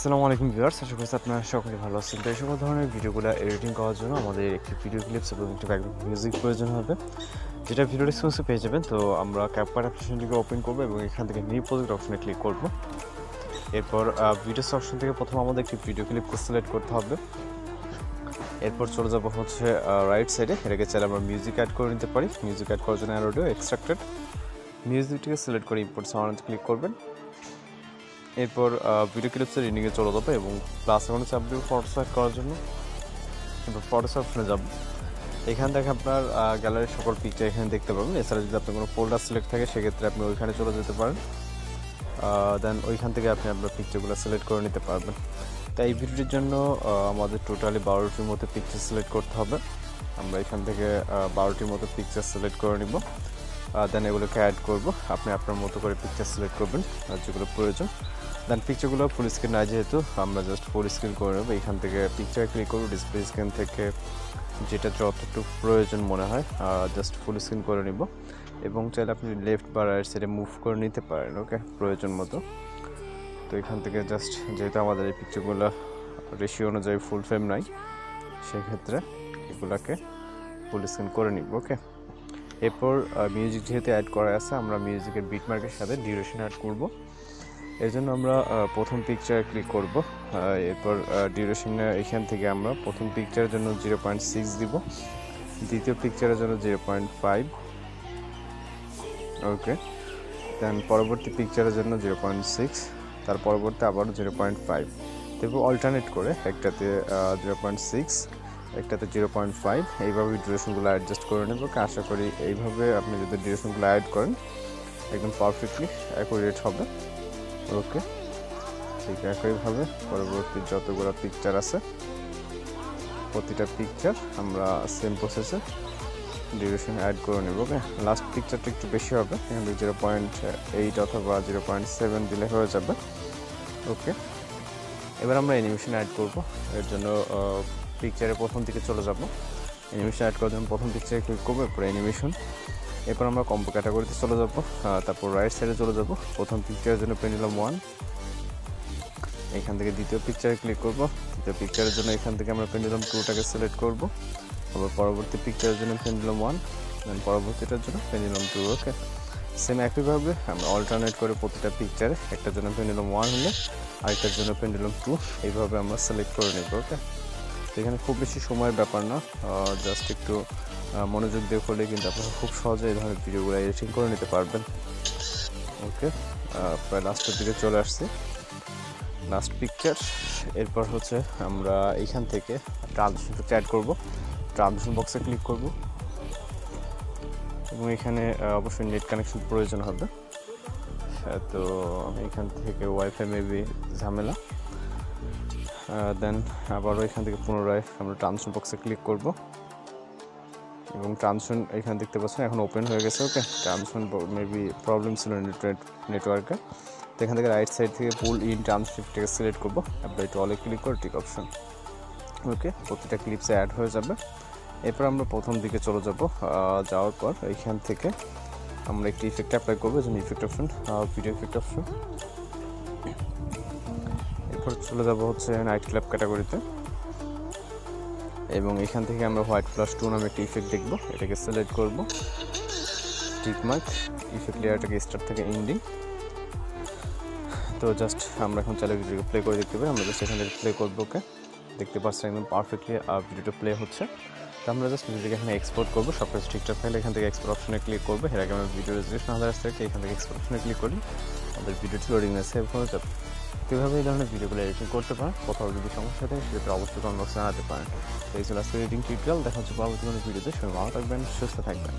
আসসালামু আলাইকুম ভিউয়ার্স, আশা করি আপনারা সকলে ভালো আছেন। তো এই সকল ধরনের ভিডিওগুলো এডিটিং করার জন্য আমাদের একটি ভিডিও ক্লিপস এবং একটি ব্যাকগ্রাউন্ড মিউজিক প্রয়োজন হবে, যেটা ভিডিও ডিসক্রিপশনে পেয়ে যাবেন। তো আমরা ক্যাপকাট অ্যাপ্লিকেশনটিকে ওপেন করব এবং এখান থেকে নিউ প্রজেক্ট অপশনে ক্লিক করব। এরপর ভিডিওস অপশন থেকে প্রথম আমাদের একটি ভিডিও ক্লিপকে সিলেক্ট করতে হবে। এরপর চলে যাব হচ্ছে রাইট সাইডে, এটাকে চাইলে আমরা মিউজিক অ্যাড করে নিতে পারি। মিউজিক অ্যাড করার জন্য অডিও এক্সট্রাক্টেড মিউজিকটিকে সিলেক্ট করে ইম্পোর্ট সাউন্ড ক্লিক করবেন। এরপর ভিডিও ক্লিপসের রিডিংয়ে চলে যাবে এবং প্লাস এখানে চাপবে ফটো সেট করার জন্য। এরপর ফটো অপশনে যাব, এখান থেকে আপনার গ্যালারির সকল পিকচার এখানে দেখতে পাবেন। এছাড়া যদি আপনার কোনো ফোল্ডার সিলেক্ট থাকে সেক্ষেত্রে আপনি ওইখানে চলে যেতে পারেন, দেন ওইখান থেকে আপনি আপনার পিকচারগুলো সিলেক্ট করে নিতে পারবেন। তাই এই ভিডিওটির জন্য আমাদের টোটালি 12টির মতো পিকচার সিলেক্ট করতে হবে। আমরা এখান থেকে 12টির মতো পিকচার সিলেক্ট করে নিব, দেন এগুলোকে অ্যাড করব। আপনি আপনার মতো করে পিকচার সিলেক্ট করবেন যেগুলো প্রয়োজন। দেন পিকচারগুলো ফুল স্ক্রিন নাই, যেহেতু আমরা জাস্ট ফুল স্ক্রিন করে নেব। এখান থেকে পিকচার ক্লিক করব, ডিসপ্লে স্ক্রিন থেকে যেটা যতটুকু প্রয়োজন মনে হয় জাস্ট ফুল স্ক্রিন করে নিব এবং চাইলে আপনি লেফট বা রাইট সাইডে মুভ করে নিতে পারেন, ওকে, প্রয়োজন মতো। তো এখান থেকে জাস্ট যেহেতু আমাদের এই পিকচারগুলো রেশিও অনুযায়ী ফুল ফ্রেম নাই, সেক্ষেত্রে এগুলোকে ফুল স্ক্রিন করে নিব, ওকে। এরপর মিউজিক যেহেতু অ্যাড করা আছে, আমরা মিউজিকের বিটমার্কের সাথে ডিউরেশন অ্যাড করব। এর জন্য আমরা প্রথম পিকচারে ক্লিক করব। এরপর ডিউরেশনে এখান থেকে আমরা প্রথম পিকচারের জন্য 0.6 দিব, দ্বিতীয় পিকচারের জন্য 0.5, ওকে। দেন পরবর্তী পিকচারের জন্য 0.6, তার পরবর্তী আবার 0.5। এরপর অল্টারনেট করে একটাতে 0.6, একটাতে 0.5, এইভাবে ডিউরেশনগুলো অ্যাডজাস্ট করে নেব। আশা করি এইভাবে আপনি যদি ডিউরেশনগুলো অ্যাড করেন একদম পারফেক্টলি অ্যাকুরেট হবে, ওকে। ঠিক একইভাবে পরবর্তী যতগুলো পিকচার আছে প্রতিটা পিকচার আমরা সেম প্রসেসে ডিউরেশন অ্যাড করে নেব, ওকে। লাস্ট পিকচারটা একটু বেশি হবে, এখানে 0.8 অথবা 0.7 দিলে হয়ে যাবে, ওকে। এবার আমরা অ্যানিমেশন অ্যাড করব। এর জন্য পিকচারের প্রথম দিকে চলে যাব, অ্যানিমেশন অ্যাড করার জন্য প্রথম পিকচারে ক্লিক করবো, এরপর অ্যানিমেশন। এরপর আমরা কম্পো ক্যাটাগরিতে চলে যাব, তারপর রাইট সাইডে চলে যাব, প্রথম পিকচারের জন্য পেন্ডুলাম 1, এখান থেকে দ্বিতীয় পিকচারে ক্লিক করব। দ্বিতীয় পিকচারের জন্য এখান থেকে আমরা পেন্ডুলাম 2টাকে সিলেক্ট করব, আবার পরবর্তী পিকচারের জন্য পেন্ডুলাম 1, দেন পরবর্তীটার জন্য পেন্ডুলাম 2, ওকে। সেম একইভাবে আমরা অল্টারনেট করে প্রতিটা পিকচারে একটার জন্য পেন্ডুলাম 1 হলে আরেকটার জন্য পেন্ডুলাম 2, এইভাবে আমরা সিলেক্ট করে নেব, ওকে। এখানে খুব বেশি সময়ের ব্যাপার না, জাস্ট একটু মনোযোগ দিয়ে করলে কিন্তু আপনারা খুব সহজে এই ধরনের ভিডিওগুলো এডিটিং করে নিতে পারবেন, ওকে। প্রায় লাস্টের দিকে চলে আসছি, লাস্ট পিকচার। এরপর হচ্ছে আমরা এইখান থেকে ট্রানজিশনটা অ্যাড করব। ট্রানজিশন বক্সে ক্লিক করব এবং এখানে অবশ্যই নেট কানেকশন প্রয়োজন হবে। তো আমি এখান থেকে ওয়াইফাই মেবি ঝামেলা, দেন আবারও এখান থেকে পুনরায় আমরা ট্রানজিশন বক্সে ক্লিক করব এবং ট্রানজিশন এখানে দেখতে পাচ্ছেন এখন ওপেন হয়ে গেছে, ওকে। ট্রানজিশন মেবি প্রবলেম ছিল নেটওয়ার্কে। তো এখান থেকে রাইট সাইড থেকে পুল ইন ট্রান্সক্রিপ্টটাকে সিলেক্ট করবো, অ্যাপ্লাই টু অলে ক্লিক করে টিক অপশন, ওকে। প্রতিটা ক্লিপসে অ্যাড হয়ে যাবে। এরপর আমরা প্রথম দিকে চলে যাব, যাওয়ার পর এইখান থেকে আমরা একটি ইফেক্ট অ্যাপ্লাই করবো, যেমন effect option, video effect option. এরপর চলে যাব হচ্ছে নাইট ক্লাব ক্যাটাগরিতে এবং এখান থেকে আমরা White+2 নামে একটি ইফেক্ট দেখব, এটাকে সিলেক্ট করব, টিকমার্ক, ইফেক্ট লেয়ারটাকে স্টার্ট থেকে এন্ডিং। তো জাস্ট আমরা এখন চাইলে ভিডিওকে প্লে করে দেখতে পাই, আমরা জাস্ট এখান থেকে প্লে করবো, ওকে। দেখতে পাচ্ছেন একদম পারফেক্টলি ভিডিওটা প্লে হচ্ছে। তো আমরা জাস্ট ভিডিওকে এখানে এক্সপোর্ট করবো, সব কিছু ঠিকঠাক থাকলে এখান থেকে এক্সপোর্ট অপশনে ক্লিক করবো। এর আগে আমরা ভিডিও রেজলিউশন আদার্স থেকে এখান থেকে এক্সপোর্ট অপশনে ক্লিক করি, আমাদের ভিডিওটি লোডিং সেভ হয়ে যাবে। কীভাবে এই ধরনের ভিডিওগুলো এডিটিং করতে পারেন, কোথাও যদি সমস্যা থাকে সেক্ষেত্রে অবশ্যই কমেন্ট বক্সে জানাতে পারেন। তো এই ছিল আজকের এডিটিং টিউটোরিয়াল, দেখা হচ্ছে পরবর্তী কোনো ভিডিওতে। সবাই ভালো থাকবেন, সুস্থ থাকবেন।